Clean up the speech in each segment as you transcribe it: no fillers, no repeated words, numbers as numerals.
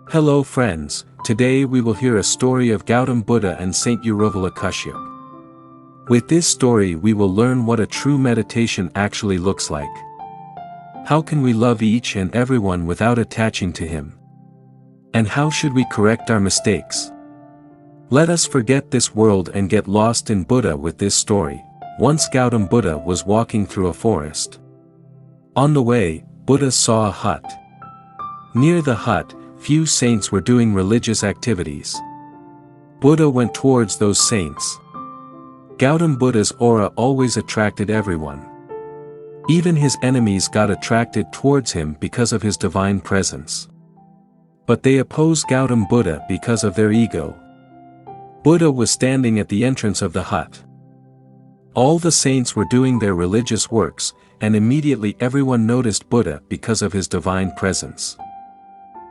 Hello friends, today we will hear a story of Gautam Buddha and Saint Uruvila Kashyap. With this story we will learn what a true meditation actually looks like. How can we love each and everyone without attaching to him? And how should we correct our mistakes? Let us forget this world and get lost in Buddha with this story. Once Gautam Buddha was walking through a forest. On the way, Buddha saw a hut. Near the hut, few saints were doing religious activities. Buddha went towards those saints. Gautam Buddha's aura always attracted everyone. Even his enemies got attracted towards him because of his divine presence. But they opposed Gautam Buddha because of their ego. Buddha was standing at the entrance of the hut. All the saints were doing their religious works, and immediately everyone noticed Buddha because of his divine presence.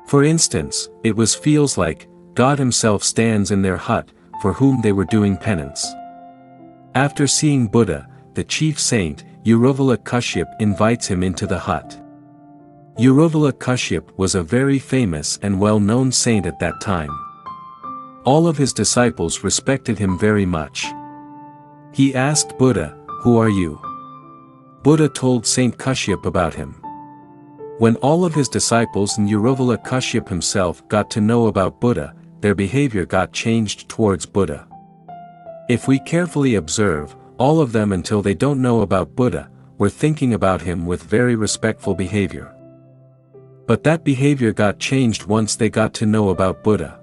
For instance, it feels like God himself stands in their hut, for whom they were doing penance. After seeing Buddha, the chief saint, Uruvila Kashyap invites him into the hut. Uruvila Kashyap was a very famous and well-known saint at that time. All of his disciples respected him very much. He asked Buddha, "Who are you?" Buddha told Saint Kashyap about him. When all of his disciples and Uruvila Kashyap himself got to know about Buddha, their behavior got changed towards Buddha. If we carefully observe, all of them until they don't know about Buddha, were thinking about him with very respectful behavior. But that behavior got changed once they got to know about Buddha.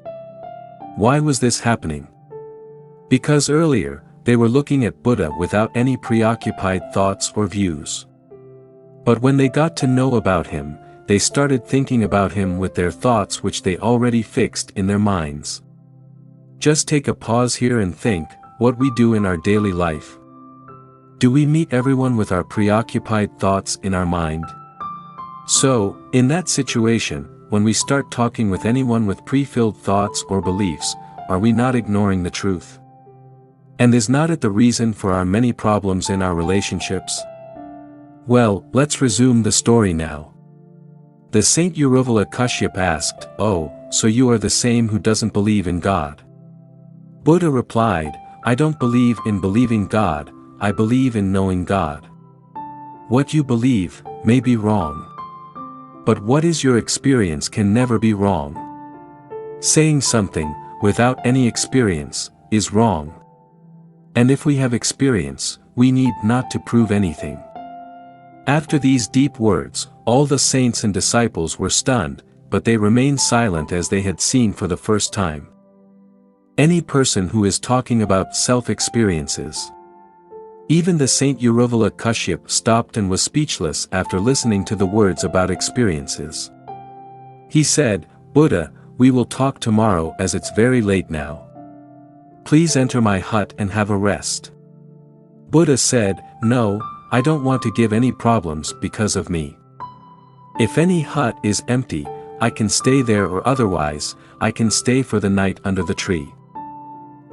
Why was this happening? Because earlier, they were looking at Buddha without any preoccupied thoughts or views. But when they got to know about him, they started thinking about him with their thoughts which they already fixed in their minds. Just take a pause here and think, what we do in our daily life. Do we meet everyone with our preoccupied thoughts in our mind? So, in that situation, when we start talking with anyone with pre-filled thoughts or beliefs, are we not ignoring the truth? And is not it the reason for our many problems in our relationships? Well, let's resume the story now. The Saint Uruvila Kashyap asked, "Oh, so you are the same who doesn't believe in God?" Buddha replied, "I don't believe in believing God, I believe in knowing God. What you believe may be wrong. But what is your experience can never be wrong. Saying something, without any experience, is wrong. And if we have experience, we need not to prove anything." After these deep words, all the saints and disciples were stunned, but they remained silent as they had seen for the first time. Any person who is talking about self-experiences. Even the Saint Uruvila Kashyap stopped and was speechless after listening to the words about experiences. He said, "Buddha, we will talk tomorrow as it's very late now. Please enter my hut and have a rest." Buddha said, "No, I don't want to give any problems because of me. If any hut is empty, I can stay there, or otherwise, I can stay for the night under the tree."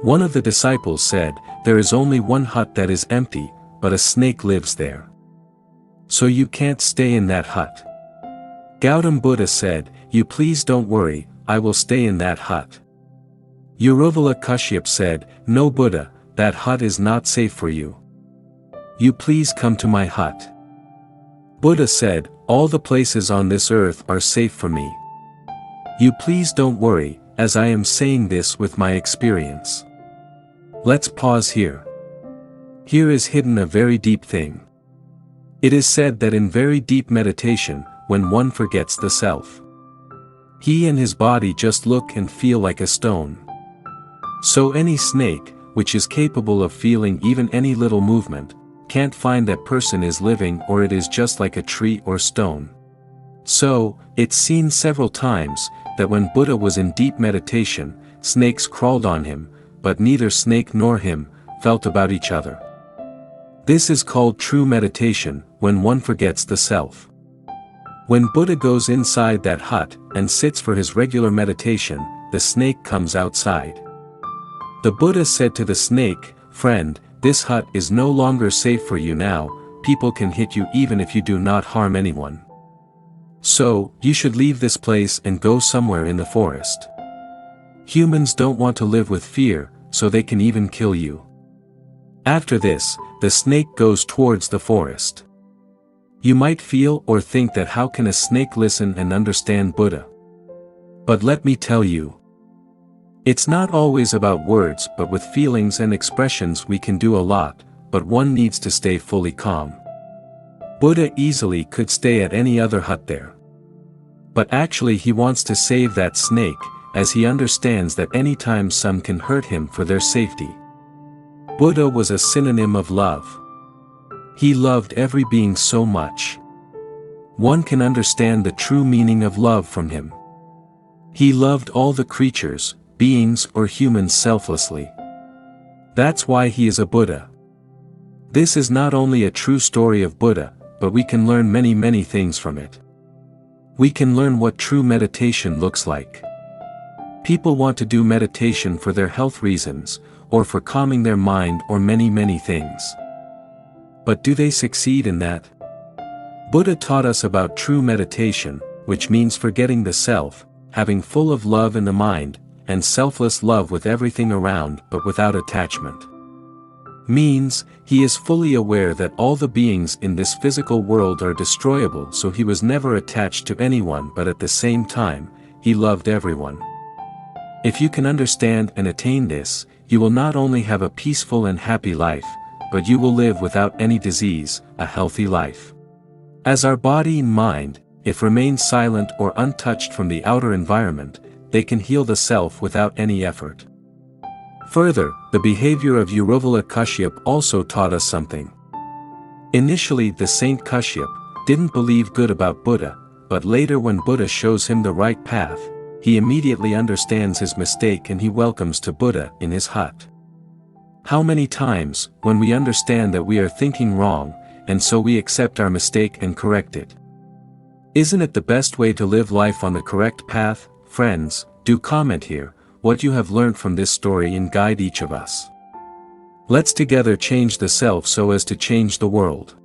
One of the disciples said, "There is only one hut that is empty, but a snake lives there. So you can't stay in that hut." Gautam Buddha said, "You please don't worry, I will stay in that hut." Uruvila Kashyap said, "No Buddha, that hut is not safe for you. You please come to my hut." Buddha said, "All the places on this earth are safe for me. You please don't worry, as I am saying this with my experience." Let's pause here. Here is hidden a very deep thing. It is said that in very deep meditation, when one forgets the self, he and his body just look and feel like a stone. So any snake, which is capable of feeling even any little movement, can't find that person is living, or it is just like a tree or stone. So, it's seen several times, that when Buddha was in deep meditation, snakes crawled on him, but neither snake nor him felt about each other. This is called true meditation, when one forgets the self. When Buddha goes inside that hut, and sits for his regular meditation, the snake comes outside. The Buddha said to the snake, "Friend, this hut is no longer safe for you now, people can hit you even if you do not harm anyone. So, you should leave this place and go somewhere in the forest. Humans don't want to live with fear, so they can even kill you. After this, the snake goes towards the forest. You might feel or think that how can a snake listen and understand Buddha? But let me tell you. It's not always about words, but with feelings and expressions we can do a lot, but one needs to stay fully calm. Buddha easily could stay at any other hut there. But actually he wants to save that snake, as he understands that anytime some can hurt him for their safety. Buddha was a synonym of love. He loved every being so much. One can understand the true meaning of love from him. He loved all the creatures, beings or humans selflessly. That's why he is a Buddha. This is not only a true story of Buddha, but we can learn many things from it. We can learn what true meditation looks like. People want to do meditation for their health reasons, or for calming their mind or many things. But do they succeed in that? Buddha taught us about true meditation, which means forgetting the self, having full of love in the mind, and selfless love with everything around but without attachment. Means, he is fully aware that all the beings in this physical world are destroyable, so he was never attached to anyone, but at the same time, he loved everyone. If you can understand and attain this, you will not only have a peaceful and happy life, but you will live without any disease, a healthy life. As our body and mind, if remain silent or untouched from the outer environment, they can heal the self without any effort. Further, the behavior of Uruvila Kashyap also taught us something. Initially the Saint Kashyap didn't believe good about Buddha, but later when Buddha shows him the right path, he immediately understands his mistake and he welcomes to Buddha in his hut. How many times, when we understand that we are thinking wrong, and so we accept our mistake and correct it? Isn't it the best way to live life on the correct path? Friends, do comment here what you have learned from this story and guide each of us. Let's together change the self so as to change the world.